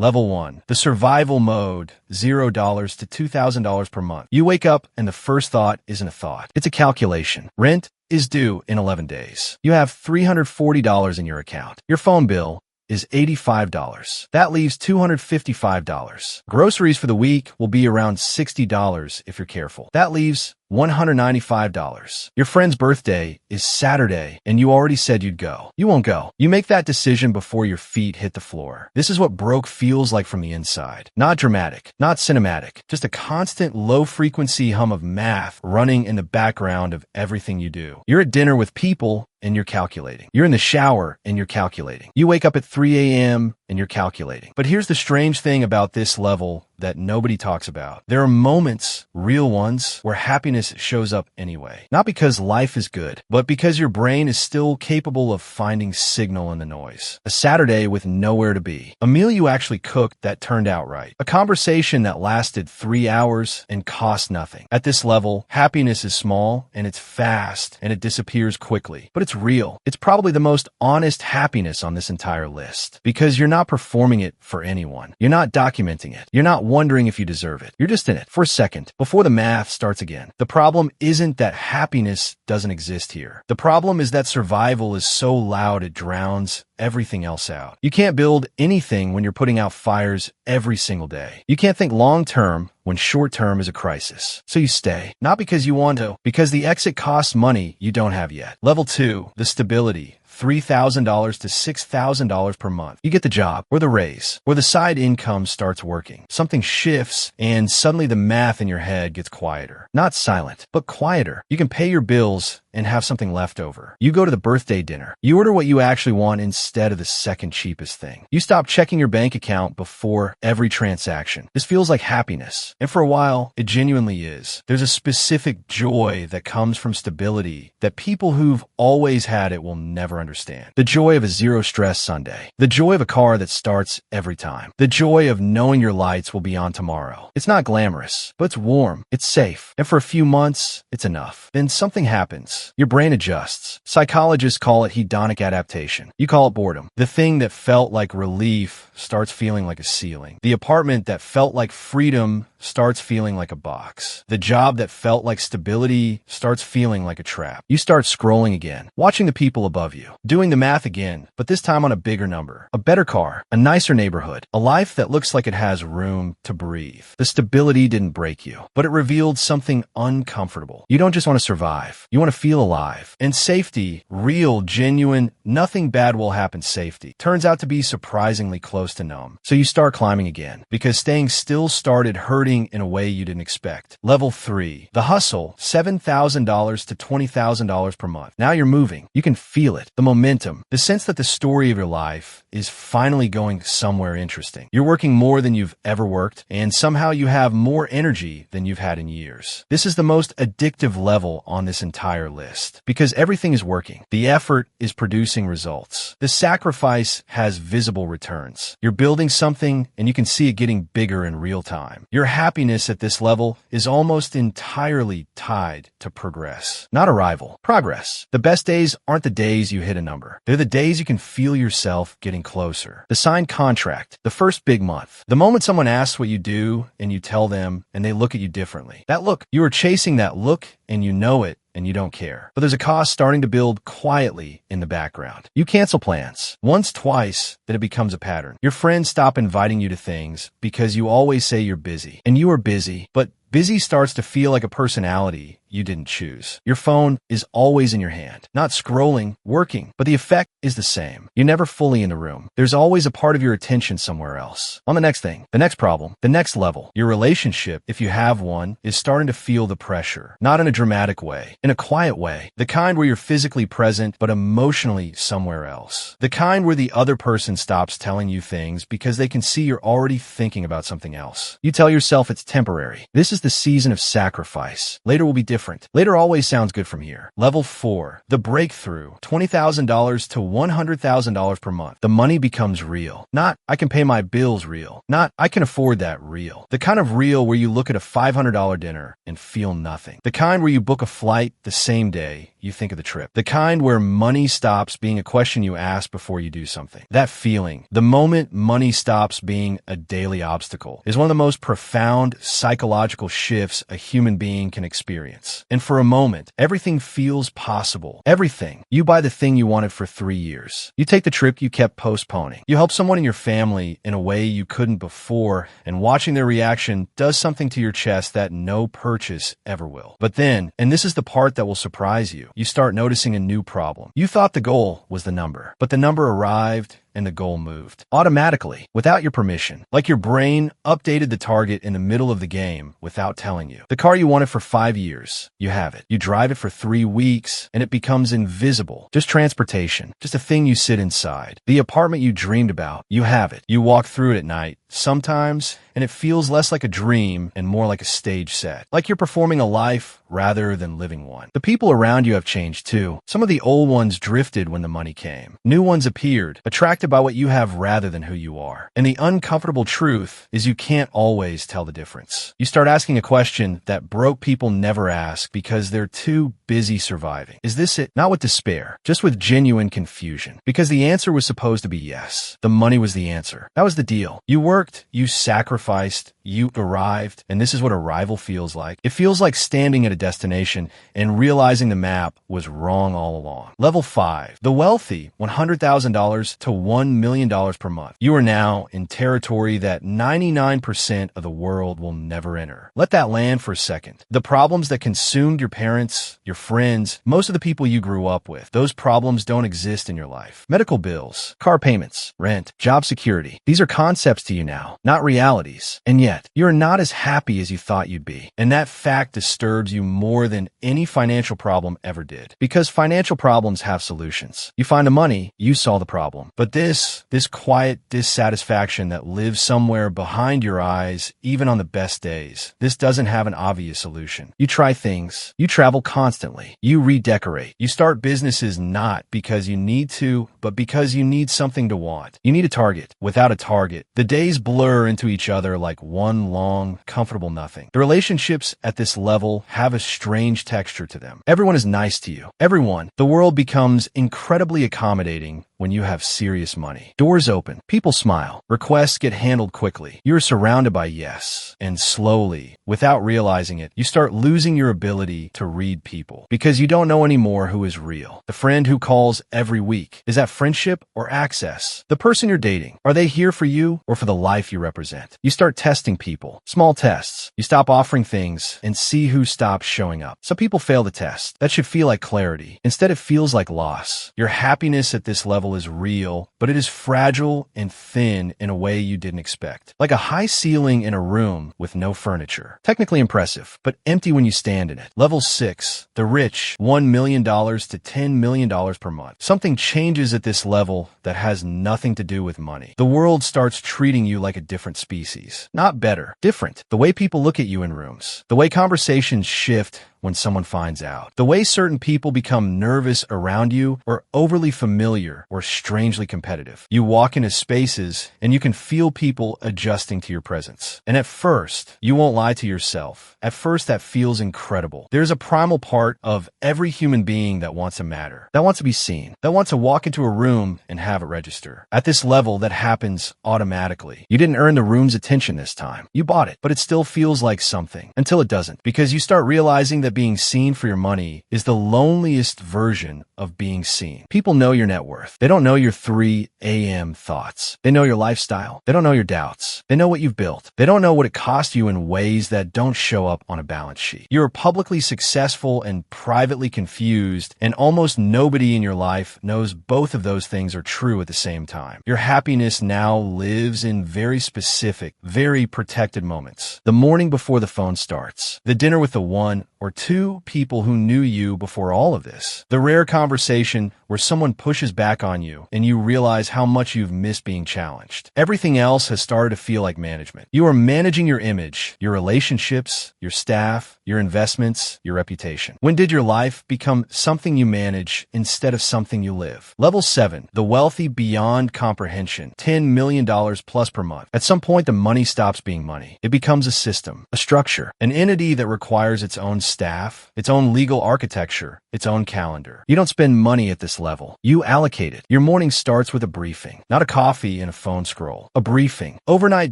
Level 1. The survival mode, $0 to $2,000 per month. You wake up and the first thought isn't a thought. It's a calculation. Rent is due in 11 days. You have $340 in your account. Your phone bill is $85. That leaves $255. Groceries for the week will be around $60 if you're careful. That leaves $195. Your friend's birthday is Saturday, and you already said you'd go. You won't go. You make that decision before your feet hit the floor. This is what broke feels like from the inside. Not dramatic, not cinematic, just a constant low-frequency hum of math running in the background of everything you do. You're at dinner with people, and you're calculating. You're in the shower, and you're calculating. You wake up at 3 a.m., and you're calculating. But here's the strange thing about this level that nobody talks about. There are moments, real ones, where happiness shows up anyway. Not because life is good, but because your brain is still capable of finding signal in the noise. A Saturday with nowhere to be. A meal you actually cooked that turned out right. A conversation that lasted 3 hours and cost nothing. At this level, happiness is small, and it's fast, and it disappears quickly. But it's real. It's probably the most honest happiness on this entire list. Because you're not performing it for anyone. You're not documenting it. You're not wondering if you deserve it. You're just in it for a second before the math starts again. The problem isn't that happiness doesn't exist here. The problem is that survival is so loud it drowns everything else out. You can't build anything when you're putting out fires every single day. You can't think long-term when short-term is a crisis. So you stay. Not because you want to, because the exit costs money you don't have yet. Level 2, the stability. $3,000 to $6,000 per month. You get the job, or the raise, or the side income starts working. Something shifts, and suddenly the math in your head gets quieter. Not silent, but quieter. You can pay your bills and have something left over. You go to the birthday dinner. You order what you actually want instead of the second cheapest thing. You stop checking your bank account before every transaction. This feels like happiness. And for a while, it genuinely is. There's a specific joy that comes from stability that people who've always had it will never understand. The joy of a zero-stress Sunday. The joy of a car that starts every time. The joy of knowing your lights will be on tomorrow. It's not glamorous, but it's warm. It's safe. And for a few months, it's enough. Then something happens. Your brain adjusts. Psychologists call it hedonic adaptation. You call it boredom. The thing that felt like relief starts feeling like a ceiling. The apartment that felt like freedom starts feeling like a box. The job that felt like stability starts feeling like a trap. You start scrolling again, watching the people above you, doing the math again, but this time on a bigger number, a better car, a nicer neighborhood, a life that looks like it has room to breathe. The stability didn't break you, but it revealed something uncomfortable. You don't just want to survive. You want to feel alive. And safety, real, genuine, nothing bad will happen safety, turns out to be surprisingly close to numb. So you start climbing again, because staying still started hurting in a way you didn't expect. Level 3. The hustle, $7,000 to $20,000 per month. Now you're moving. You can feel it. The momentum. The sense that the story of your life is finally going somewhere interesting. You're working more than you've ever worked, and somehow you have more energy than you've had in years. This is the most addictive level on this entire list, because everything is working. The effort is producing results. The sacrifice has visible returns. You're building something, and you can see it getting bigger in real time. Your happiness at this level is almost entirely tied to progress, not arrival. Progress. The best days aren't the days you hit a number. They're the days you can feel yourself getting closer. The signed contract, the first big month, the moment someone asks what you do and you tell them and they look at you differently. That look, you are chasing that look and you know it, and you don't care. But there's a cost starting to build quietly in the background. You cancel plans. Once, twice, then it becomes a pattern. Your friends stop inviting you to things because you always say you're busy. And you are busy, but busy starts to feel like a personality you didn't choose. Your phone is always in your hand, not scrolling, working, but the effect is the same. You're never fully in the room. There's always a part of your attention somewhere else. On the next thing, the next problem, the next level. Your relationship, if you have one, is starting to feel the pressure. Not in a dramatic way, in a quiet way. The kind where you're physically present, but emotionally somewhere else. The kind where the other person stops telling you things because they can see you're already thinking about something else. You tell yourself it's temporary. This is the season of sacrifice. Later will be different. Later always sounds good from here. Level 4. The breakthrough. $20,000 to $100,000 per month. The money becomes real. Not, I can pay my bills real. Not, I can afford that real. The kind of real where you look at a $500 dinner and feel nothing. The kind where you book a flight the same day, you think of the trip. The kind where money stops being a question you ask before you do something. That feeling, the moment money stops being a daily obstacle, is one of the most profound psychological shifts a human being can experience. And for a moment, everything feels possible. Everything. You buy the thing you wanted for 3 years. You take the trip you kept postponing. You help someone in your family in a way you couldn't before, and watching their reaction does something to your chest that no purchase ever will. But then, and this is the part that will surprise you, you start noticing a new problem. You thought the goal was the number, but the number arrived and the goal moved automatically, without your permission. Like your brain updated the target in the middle of the game without telling you. The car you wanted for 5 years, you have it. You drive it for 3 weeks and it becomes invisible. Just transportation, just a thing you sit inside. The apartment you dreamed about, you have it. You walk through it at night, sometimes, and it feels less like a dream and more like a stage set. Like you're performing a life rather than living one. The people around you have changed too. Some of the old ones drifted when the money came. New ones appeared, attracted by what you have rather than who you are. And the uncomfortable truth is you can't always tell the difference. You start asking a question that broke people never ask because they're too busy surviving. Is this it? Not with despair, just with genuine confusion. Because the answer was supposed to be yes. The money was the answer. That was the deal. You worked, you sacrificed, you arrived, and this is what arrival feels like. It feels like standing at a destination and realizing the map was wrong all along. Level 5. The wealthy, $100,000 to $1 million per month. You are now in territory that 99% of the world will never enter. Let that land for a second. The problems that consumed your parents, your friends, most of the people you grew up with, those problems don't exist in your life. Medical bills, car payments, rent, job security. These are concepts to you now, not realities. And yet, you're not as happy as you thought you'd be. And that fact disturbs you more than any financial problem ever did. Because financial problems have solutions. You find the money, you solve the problem. But this quiet dissatisfaction that lives somewhere behind your eyes, even on the best days, this doesn't have an obvious solution. You try things. You travel constantly. You redecorate. You start businesses not because you need to, but because you need something to want. You need a target. Without a target, the days blur into each other like one long, comfortable nothing. The relationships at this level have a strange texture to them. Everyone is nice to you. Everyone. The world becomes incredibly accommodating when you have serious money. Doors open. People smile. Requests get handled quickly. You're surrounded by yes. And slowly, without realizing it, you start losing your ability to read people because you don't know anymore who is real. The friend who calls every week. Is that friendship or access? The person you're dating. Are they here for you or for the life you represent? You start testing people. Small tests. You stop offering things and see who stops showing up. Some people fail the test. That should feel like clarity. Instead, it feels like loss. Your happiness at this level is real, but it is fragile and thin in a way you didn't expect. Like a high ceiling in a room with no furniture. Technically impressive, but empty when you stand in it. Level 6. The rich, $1 million to $10 million per month. Something changes at this level that has nothing to do with money. The world starts treating you like a different species. Not better, different. The way people look at you in rooms. The way conversations shift when someone finds out. The way certain people become nervous around you or overly familiar or strangely competitive. You walk into spaces and you can feel people adjusting to your presence. And at first, you won't lie to yourself. At first, that feels incredible. There's a primal part of every human being that wants to matter, that wants to be seen, that wants to walk into a room and have it register. At this level, that happens automatically. You didn't earn the room's attention this time. You bought it, but it still feels like something until it doesn't, because you start realizing that being seen for your money is the loneliest version of being seen. People know your net worth. They don't know your 3 a.m. thoughts. They know your lifestyle. They don't know your doubts. They know what you've built. They don't know what it cost you in ways that don't show up on a balance sheet. You're publicly successful and privately confused, and almost nobody in your life knows both of those things are true at the same time. Your happiness now lives in very specific, very protected moments. The morning before the phone starts. The dinner with the one or two people who knew you before all of this. The rare conversation where someone pushes back on you and you realize how much you've missed being challenged. Everything else has started to feel like management. You are managing your image, your relationships, your staff, your investments, your reputation. When did your life become something you manage instead of something you live? Level 7, the wealthy beyond comprehension, $10 million plus per month. At some point, the money stops being money. It becomes a system, a structure, an entity that requires its own staff, its own legal architecture, its own calendar. You don't spend money at this level. You allocate it. Your morning starts with a briefing, not a coffee and a phone scroll. A briefing. Overnight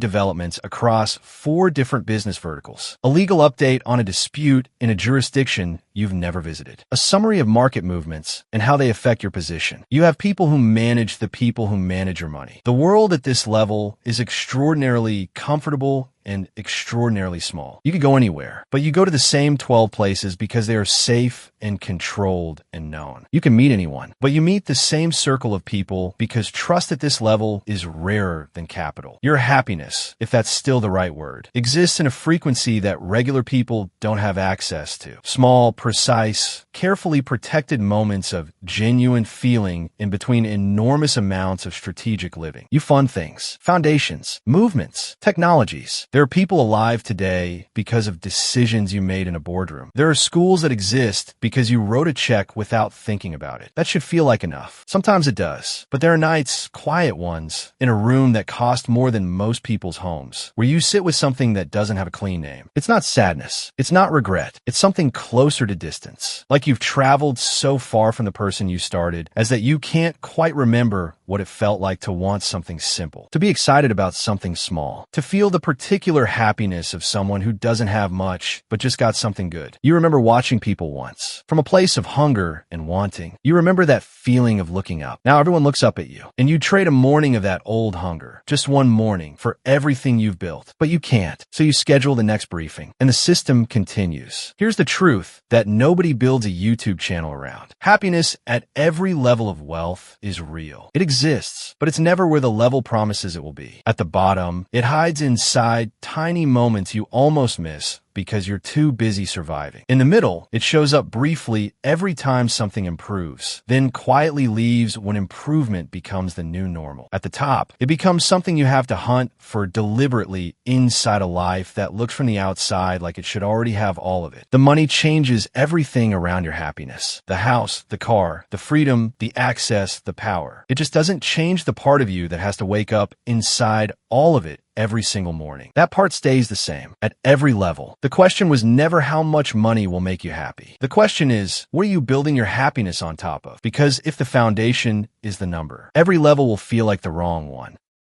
developments across 4 different business verticals. A legal update on a dispute in a jurisdiction you've never visited. A summary of market movements and how they affect your position. You have people who manage the people who manage your money. The world at this level is extraordinarily comfortable and extraordinarily small. You could go anywhere, but you go to the same 12 places because they are safe and controlled and known. You can meet anyone, but you meet the same circle of people because trust at this level is rarer than capital. Your happiness, if that's still the right word, exists in a frequency that regular people don't have access to. Small, precise, carefully protected moments of genuine feeling in between enormous amounts of strategic living. You fund things, foundations, movements, technologies. There are people alive today because of decisions you made in a boardroom. There are schools that exist because you wrote a check without thinking about it. That should feel like enough. Sometimes it does. But there are nights, quiet ones, in a room that cost more than most people's homes, where you sit with something that doesn't have a clean name. It's not sadness. It's not regret. It's something closer to distance. Like you've traveled so far from the person you started as that you can't quite remember what it felt like to want something simple, to be excited about something small, to feel the particular happiness of someone who doesn't have much but just got something good. You remember watching people once from a place of hunger and wanting. You remember that feeling of looking up. Now everyone looks up at you, and you trade a morning of that old hunger, just one morning, for everything you've built. But you can't, so you schedule the next briefing, and the system continues. Here's the truth that nobody builds a YouTube channel around. Happiness at every level of wealth is real. It exists, but it's never where the level promises it will be. At the bottom, it hides inside tiny moments you almost miss because you're too busy surviving. In the middle, it shows up briefly every time something improves, then quietly leaves when improvement becomes the new normal. At the top, it becomes something you have to hunt for deliberately inside a life that looks from the outside like it should already have all of it. The money changes everything around your happiness. The house, the car, the freedom, the access, the power. It just doesn't change the part of you that has to wake up inside all of it every single morning. That part stays the same at every level. The question was never how much money will make you happy. The question is, what are you building your happiness on top of? Because if the foundation is the number, every level will feel like the wrong one.